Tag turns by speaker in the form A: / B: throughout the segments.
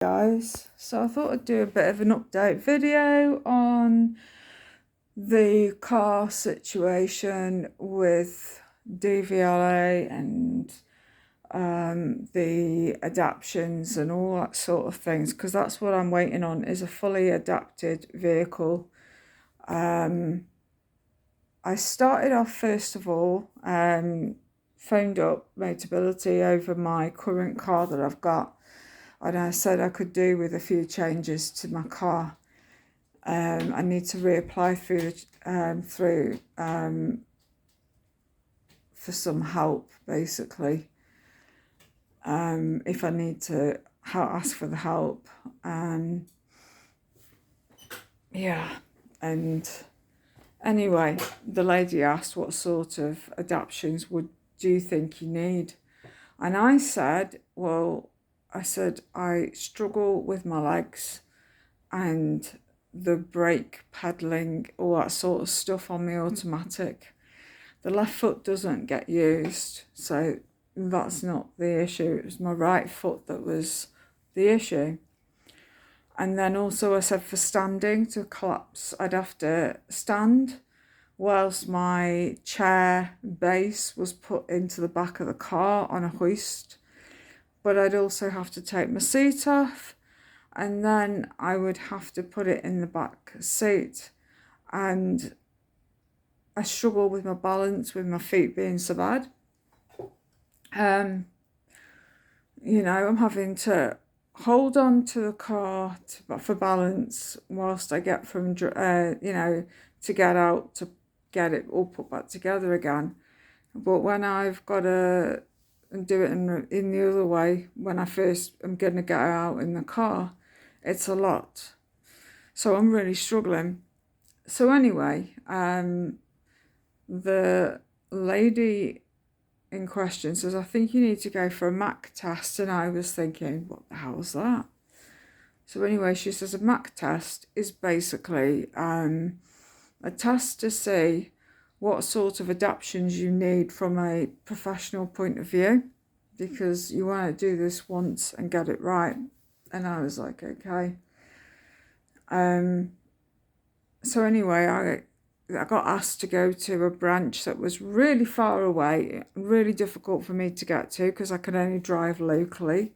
A: Guys, so I thought I'd do a bit of an update video on the car situation with dvla and the adaptions and all that sort of things, because that's what I'm waiting on, is a fully adapted vehicle. I started off first of all, phoned up Motability over my current car that I've got, and I said I could do with a few changes to my car. I need to reapply through for some help, basically. If I need to ask for the help, yeah. And anyway, the lady asked what sort of adaptions do you think you need, and I said, I struggle with my legs and the brake pedaling, all that sort of stuff on the automatic. The left foot doesn't get used, so that's not the issue. It was my right foot that was the issue. And then also I said for standing, to collapse, I'd have to stand whilst my chair base was put into the back of the car on a hoist. But I'd also have to take my seat off, and then I would have to put it in the back seat. And I struggle with my balance with my feet being so bad. I'm having to hold on to the car for balance whilst I get to get out to get it all put back together again. But when I've got to do it in the other way, when I first am going to get out in the car, it's a lot. So I'm really struggling. So anyway, the lady in question says, I think you need to go for a MAC test. And I was thinking, what the hell is that? So anyway, she says a MAC test is basically a test to see what sort of adaptions you need from a professional point of view, because you want to do this once and get it right. And I was like, okay. So anyway, I got asked to go to a branch that was really far away, really difficult for me to get to because I could only drive locally.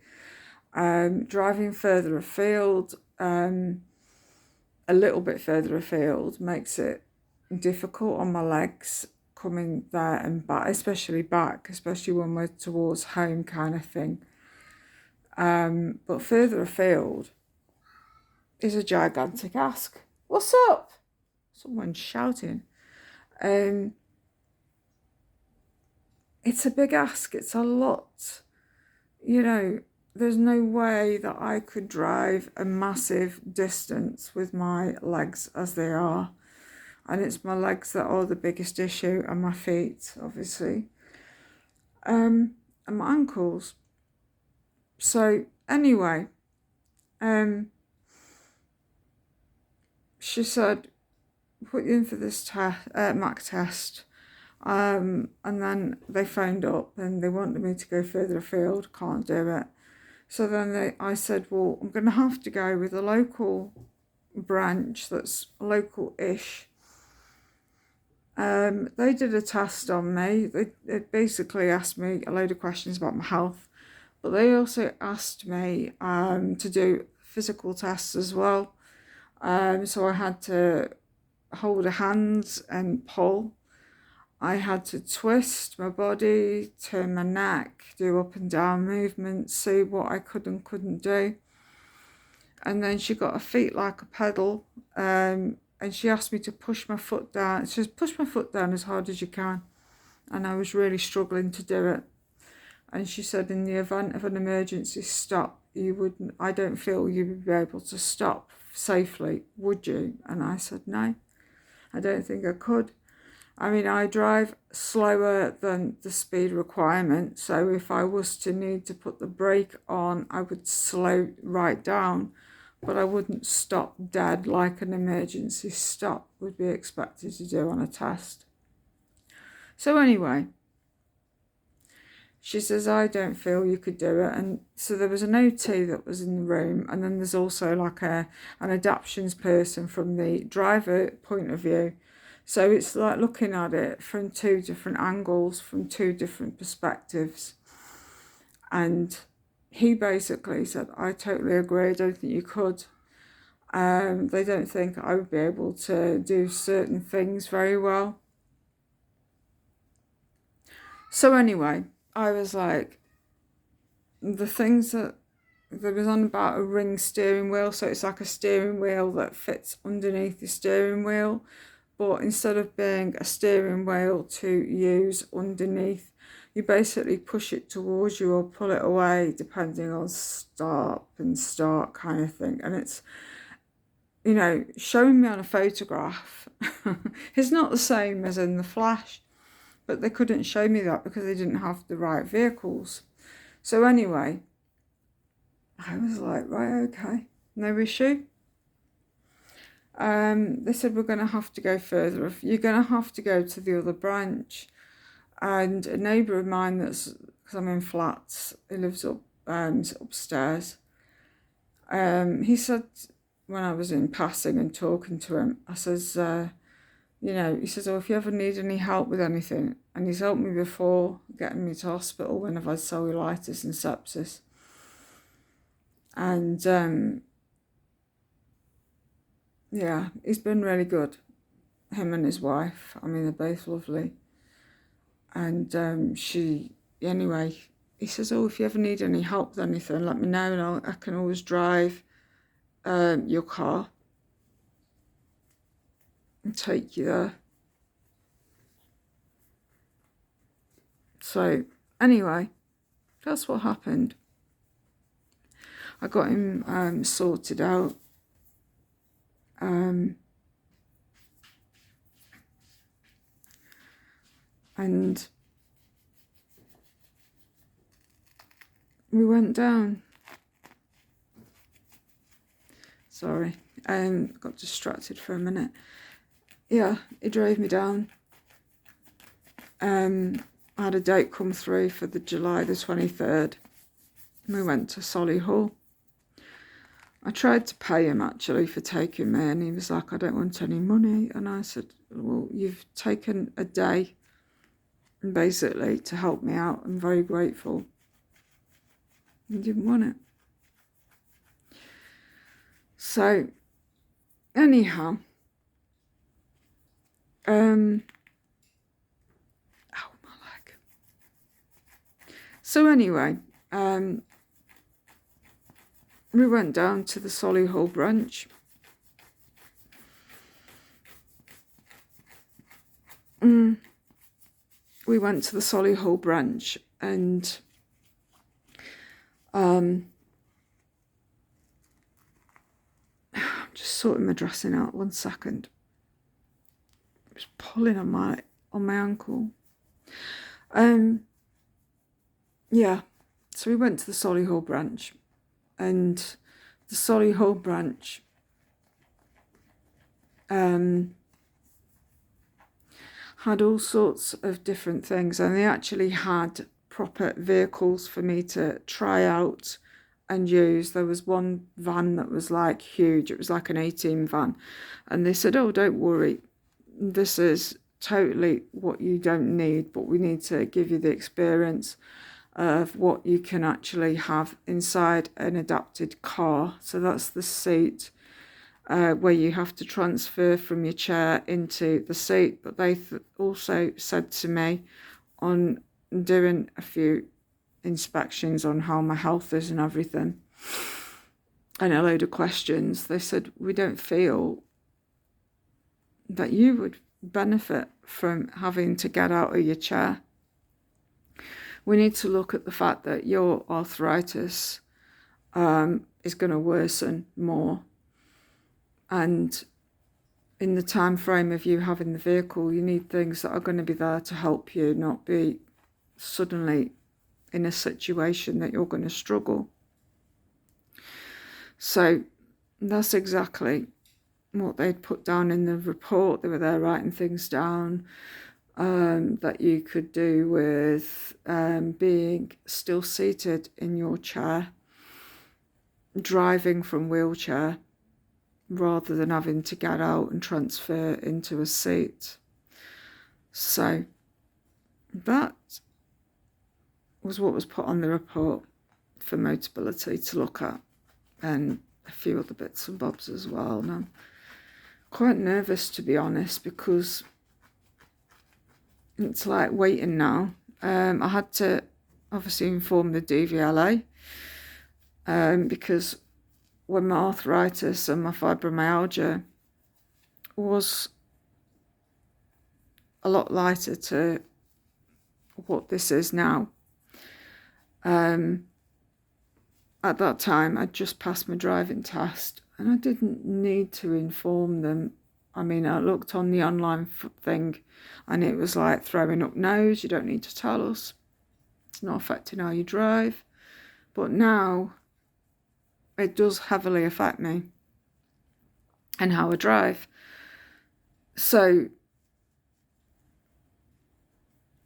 A: Driving further afield, a little bit further afield, makes it difficult on my legs coming there and back, especially when we're towards home kind of thing. But further afield is a gigantic ask. What's up? Someone's shouting. It's a big ask. It's a lot. There's no way that I could drive a massive distance with my legs as they are. And it's my legs that are the biggest issue, and my feet, obviously. And my ankles. So anyway, she said, put you in for this MAC test. And then they phoned up and they wanted me to go further afield. Can't do it. So then I said, well, I'm going to have to go with a local branch that's local-ish. They did a test on me. They basically asked me a load of questions about my health, but they also asked me to do physical tests as well. So I had to hold her hands and pull. I had to twist my body, turn my neck, do up and down movements, see what I could and couldn't do. And then she got her feet like a pedal, and she asked me to push my foot down. She says, push my foot down as hard as you can. And I was really struggling to do it. And she said, in the event of an emergency stop, I don't feel you would be able to stop safely, would you? And I said, no, I don't think I could. I mean, I drive slower than the speed requirement, so if I was to need to put the brake on, I would slow right down, but I wouldn't stop dead like an emergency stop would be expected to do on a test. So anyway, She says, I don't feel you could do it. And so there was an OT that was in the room, and then there's also like an adaptions person from the driver point of view. So it's like looking at it from two different angles, from two different perspectives. And he basically said, I totally agree, I don't think you could. They don't think I would be able to do certain things very well. So anyway, I was like, the things that there was on about a ring steering wheel, so it's like a steering wheel that fits underneath the steering wheel, but instead of being a steering wheel to use underneath, you basically push it towards you or pull it away depending on stop and start kind of thing. And it's, you know, showing me on a photograph is not the same as in the flash, but they couldn't show me that because they didn't have the right vehicles. So anyway, I was like, right, okay, no issue. They said, we're going to have to go further. You're going to have to go to the other branch. And a neighbour of mine because I'm in flats, he lives upstairs. He said, when I was in passing and talking to him, I says, you know, he says, oh, if you ever need any help with anything, and he's helped me before getting me to hospital when I've had cellulitis and sepsis. And yeah, he's been really good, him and his wife. I mean, they're both lovely. And anyway, he says, oh, if you ever need any help with anything, let me know, and I can always drive your car and take you there. So anyway, that's what happened. I got him sorted out. And we went down. Sorry, got distracted for a minute. Yeah, he drove me down. I had a date come through for the July the 23rd. We went to Solihull. I tried to pay him actually for taking me, and he was like, I don't want any money. And I said, well, you've taken a day basically to help me out. I'm very grateful. He didn't want it. So anyhow, ow, my leg. So anyway, we went down to the Solihull branch. We went to the Solihull branch, and I'm just sorting my dressing out. 1 second. It was pulling on my ankle. Yeah. So we went to the Solihull branch, and the Solihull branch had all sorts of different things, and they actually had proper vehicles for me to try out and use. There was one van that was like huge. It was like an 18 van, and they said, oh, don't worry, this is totally what you don't need, but we need to give you the experience of what you can actually have inside an adapted car. So that's the seat where you have to transfer from your chair into the seat. But they also said to me, on doing a few inspections on how my health is and everything, and a load of questions, they said, we don't feel that you would benefit from having to get out of your chair. We need to look at the fact that your arthritis is going to worsen more. And in the time frame of you having the vehicle, you need things that are going to be there to help you, not be suddenly in a situation that you're going to struggle. So that's exactly what they'd put down in the report. They were there writing things down. that you could do with being still seated in your chair, driving from wheelchair, rather than having to get out and transfer into a seat. So that was what was put on the report for Motability to look at, and a few other bits and bobs as well. And I'm quite nervous, to be honest, because it's like waiting now. I had to obviously inform the dvla, because when my arthritis and my fibromyalgia was a lot lighter to what this is now, at that time I'd just passed my driving test and I didn't need to inform them. I mean, I looked on the online thing and it was like throwing up nose, you don't need to tell us, it's not affecting how you drive. But now it does heavily affect me and how I drive. So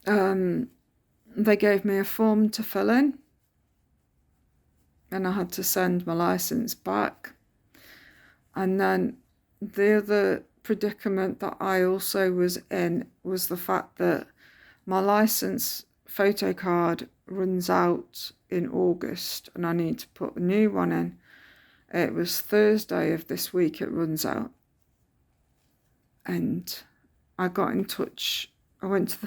A: they gave me a form to fill in and I had to send my license back. And then the other predicament that I also was in was the fact that my license photo card runs out in August and I need to put a new one in. It was Thursday of this week it runs out. And I got in touch, I went to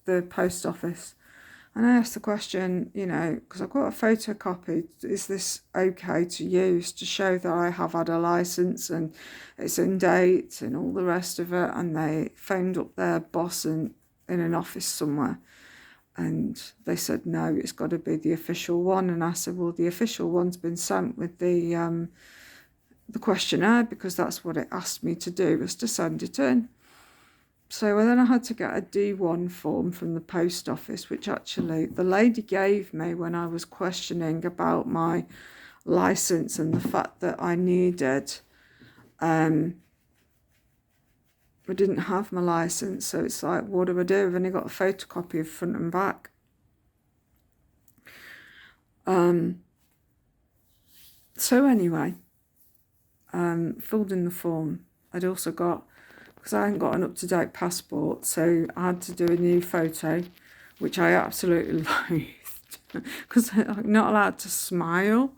A: the post office and I asked the question, you know, because I've got a photocopy, is this okay to use to show that I have had a license and it's in date and all the rest of it? And they phoned up their boss in an office somewhere and they said, no, it's got to be the official one. And I said, well, the official one's been sent with the questionnaire, because that's what it asked me to do, was to send it in. So then I had to get a D1 form from the post office, which actually the lady gave me when I was questioning about my license and the fact that I needed, I didn't have my license. So it's like, what do I do? I've only got a photocopy of front and back. So anyway, filled in the form. I'd also got, because I hadn't got an up-to-date passport, so I had to do a new photo, which I absolutely loathed, because I'm not allowed to smile,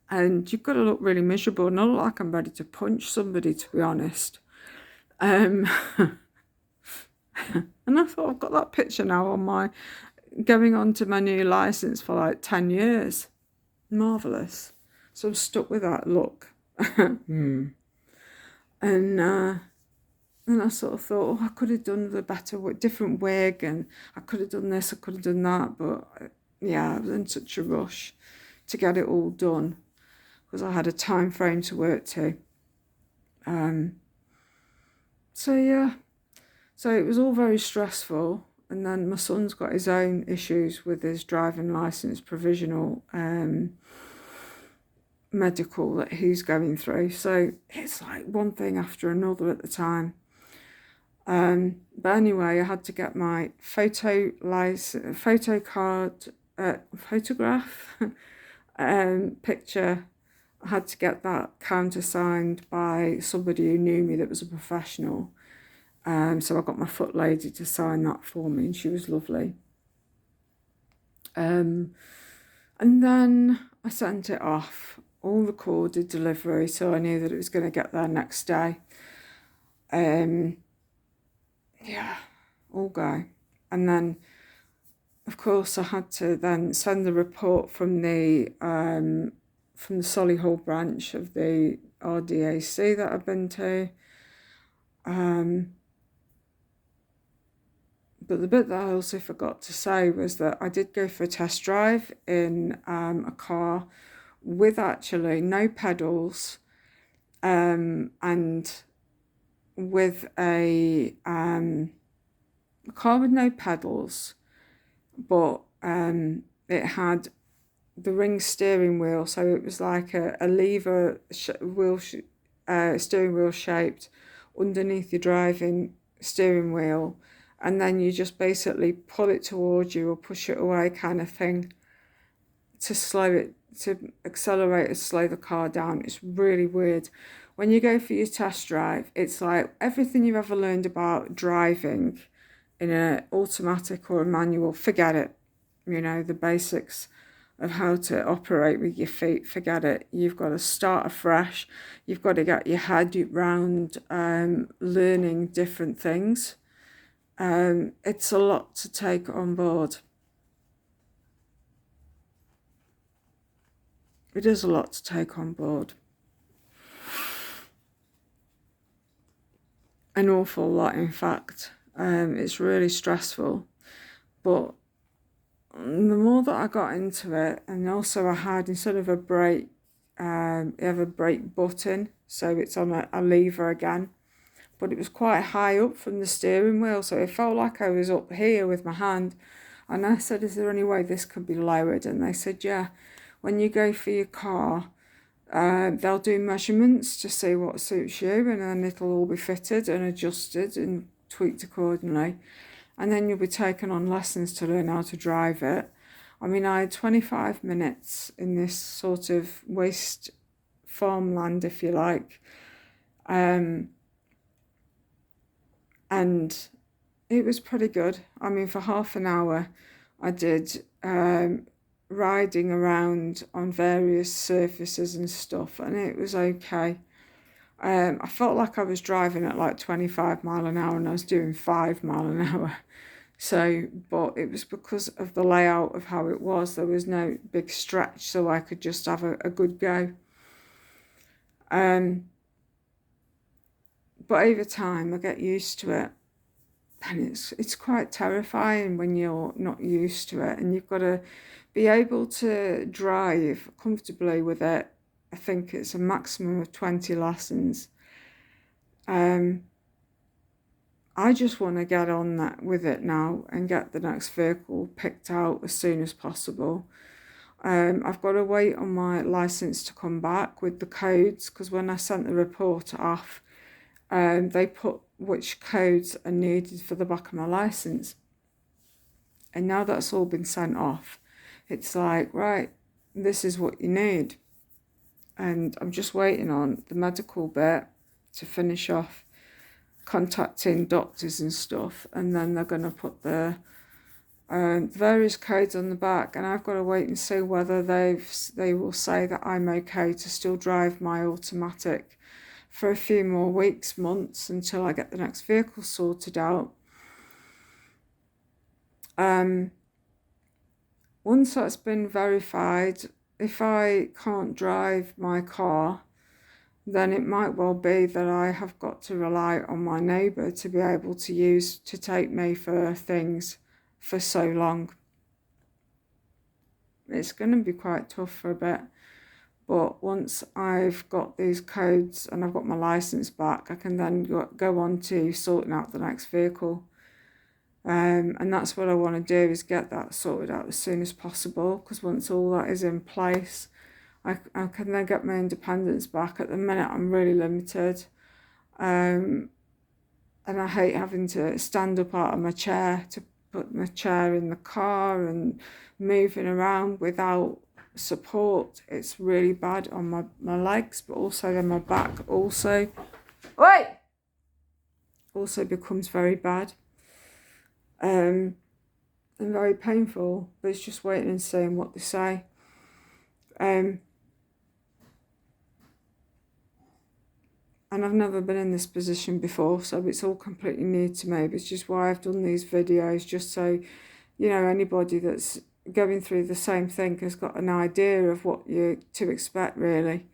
A: and you've got to look really miserable, and I look like I'm ready to punch somebody, to be honest. And I thought, I've got that picture now on my, going on to my new licence for like 10 years. Marvellous. So I'm stuck with that look. And I sort of thought, oh, I could have done the better, different wig, and I could have done this, I could have done that. But yeah, I was in such a rush to get it all done because I had a time frame to work to. So yeah, so it was all very stressful. And then my son's got his own issues with his driving licence provisional medical that he's going through. So it's like one thing after another at the time. But anyway, I had to get my photograph picture. I had to get that countersigned by somebody who knew me that was a professional. So I got my foot lady to sign that for me, and she was lovely. And then I sent it off, all recorded delivery, so I knew that it was going to get there next day. Yeah, all go. And then, of course, I had to then send the report from the Solihull branch of the RDAC that I've been to. But the bit that I also forgot to say was that I did go for a test drive in a car with actually no pedals, and with a car with no pedals, but it had the ring steering wheel, so it was like a lever steering wheel shaped underneath your driving steering wheel, and then you just basically pull it towards you or push it away kind of thing to slow it, to accelerate or slow the car down. It's really weird. When you go for your test drive, it's like everything you've ever learned about driving in an automatic or a manual, forget it. You know, the basics of how to operate with your feet, forget it. You've got to start afresh. You've got to get your head around learning different things. It's a lot to take on board. It is a lot to take on board. An awful lot, in fact. It's really stressful. But the more that I got into it, and also I had, instead of a brake, you have a brake button, so it's on a lever again. But it was quite high up from the steering wheel, so it felt like I was up here with my hand. And I said, is there any way this could be lowered? And they said, yeah, when you go for your car, they'll do measurements to see what suits you, and then it'll all be fitted and adjusted and tweaked accordingly. And then you'll be taken on lessons to learn how to drive it. I mean, I had 25 minutes in this sort of waste farmland, if you like. And it was pretty good. I mean, for half an hour, I did riding around on various surfaces and stuff, and it was okay. I felt like I was driving at like 25 mile an hour and I was doing 5 mile an hour. So, but it was because of the layout of how it was. There was no big stretch, so I could just have a good go. But over time, I get used to it. And it's quite terrifying when you're not used to it, and you've got to be able to drive comfortably with it. I think it's a maximum of 20 lessons. I just want to get on that with it now and get the next vehicle picked out as soon as possible. I've got to wait on my license to come back with the codes, because when I sent the report off, they put which codes are needed for the back of my license. And now that's all been sent off, it's like, right, this is what you need. And I'm just waiting on the medical bit to finish off, contacting doctors and stuff, and then they're going to put the various codes on the back, and I've got to wait and see whether they will say that I'm okay to still drive my automatic for a few more weeks, months, until I get the next vehicle sorted out. Once that's been verified, if I can't drive my car, then it might well be that I have got to rely on my neighbour to be able to take me for things for so long. It's going to be quite tough for a bit, but once I've got these codes and I've got my license back, I can then go on to sorting out the next vehicle. And that's what I want to do, is get that sorted out as soon as possible, because once all that is in place, I can then get my independence back. At the minute, I'm really limited. And I hate having to stand up out of my chair to put my chair in the car and moving around without support. It's really bad on my legs, but also then my back also becomes very bad. And very painful, but it's just waiting and seeing what they say. And I've never been in this position before, so it's all completely new to me. But it's just why I've done these videos, just so, you know, anybody that's going through the same thing has got an idea of what to expect, really.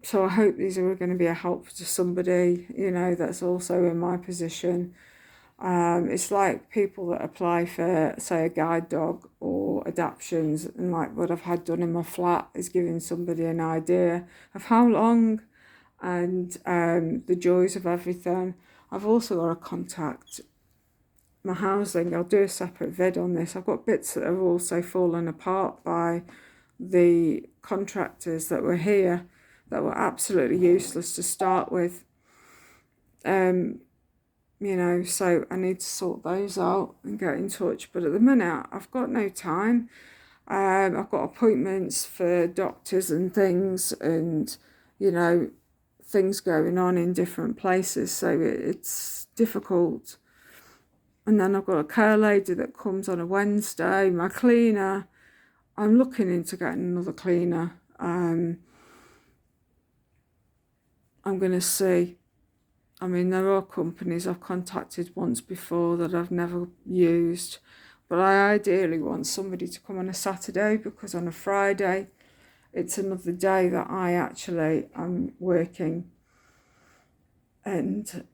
A: So I hope these are going to be a help to somebody, you know, that's also in my position. It's like people that apply for, say, a guide dog or adoptions, and like what I've had done in my flat is giving somebody an idea of how long and the joys of everything. I've also got to contact my housing. I'll do a separate vid on this. I've got bits that have also fallen apart by the contractors that were here that were absolutely useless to start with. you know, so I need to sort those out and get in touch. But at the minute, I've got no time. I've got appointments for doctors and things, and, you know, things going on in different places, so it's difficult. And then I've got a care lady that comes on a Wednesday. My cleaner, I'm looking into getting another cleaner. I'm going to see. I mean, there are companies I've contacted once before that I've never used, but I ideally want somebody to come on a Saturday, because on a Friday, it's another day that I actually am working, and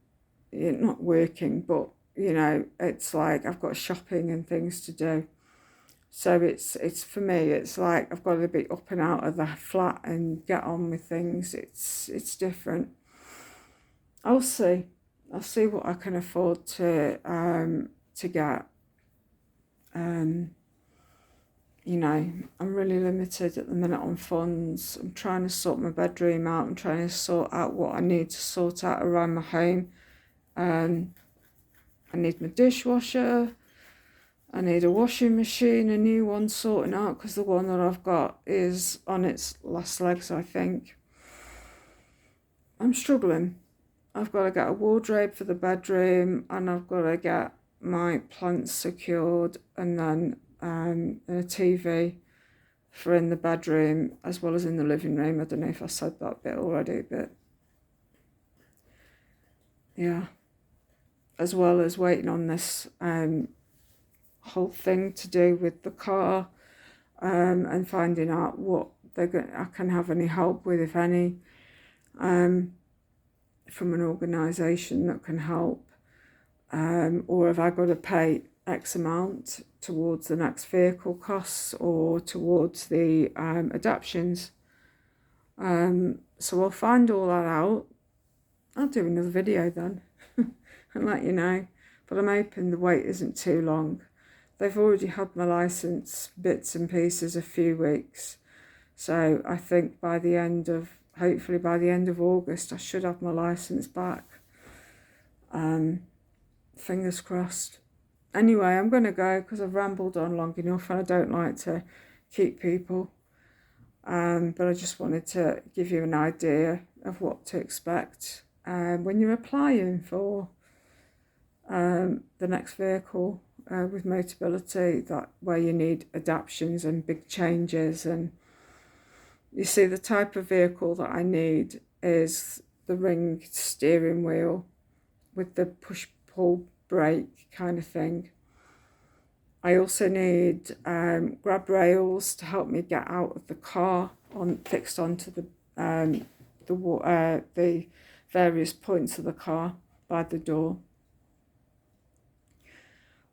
A: not working, but, you know, it's like I've got shopping and things to do. So it's for me, it's like I've got to be up and out of the flat and get on with things. It's different. I'll see what I can afford to get. You know, I'm really limited at the minute on funds. I'm trying to sort my bedroom out. I'm trying to sort out what I need to sort out around my home. I need my dishwasher. I need a washing machine, a new one sorting out, because the one that I've got is on its last legs, I think. I'm struggling. I've got to get a wardrobe for the bedroom, and I've got to get my plants secured, and then a TV for in the bedroom as well as in the living room. I don't know if I said that bit already, but yeah. As well as waiting on this whole thing to do with the car, and finding out what I can have any help with, if any, from an organisation that can help, or have I got to pay X amount towards the next vehicle costs or towards the adaptions. So I'll find all that out. I'll do another video then and let you know, but I'm hoping the wait isn't too long. They've already had my licence bits and pieces a few weeks, so I think hopefully by the end of August I should have my licence back. Fingers crossed. Anyway, I'm going to go because I've rambled on long enough and I don't like to keep people. But I just wanted to give you an idea of what to expect when you're applying for the next vehicle with Motability, where you need adaptions and big changes. And you see, the type of vehicle that I need is the ring steering wheel with the push-pull brake kind of thing. I also need grab rails to help me get out of the car fixed onto the various points of the car by the door.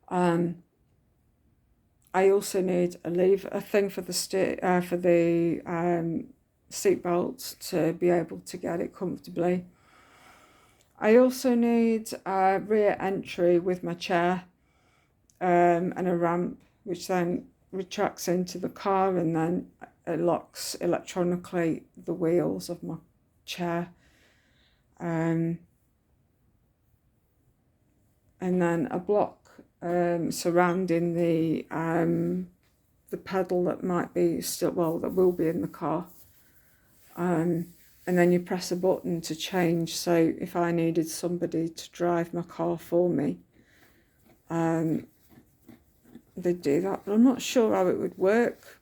A: I also need a thing for the seat belts to be able to get it comfortably. I also need a rear entry with my chair and a ramp, which then retracts into the car, and then it locks electronically the wheels of my chair. And then a block surrounding the pedal that will be in the car. And then you press a button to change. So if I needed somebody to drive my car for me, they'd do that. But I'm not sure how it would work,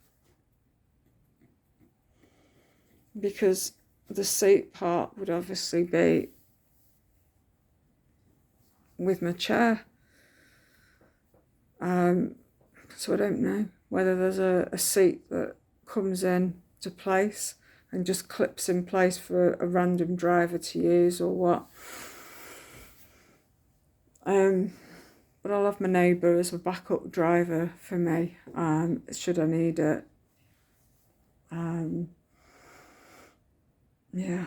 A: because the seat part would obviously be with my chair. So I don't know whether there's a seat that comes in to place and just clips in place for a random driver to use, or what. But I'll have my neighbour as a backup driver for me, should I need it. Yeah.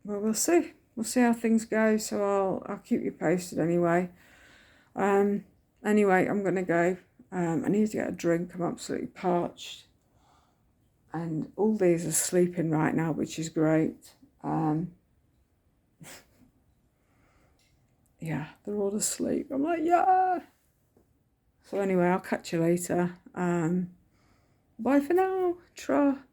A: Well, we'll see. We'll see how things go. So I'll keep you posted anyway. Anyway, I'm gonna go. I need to get a drink. I'm absolutely parched. And all these are sleeping right now, which is great. yeah, they're all asleep. I'm like, yeah. So anyway, I'll catch you later. Bye for now. Tra.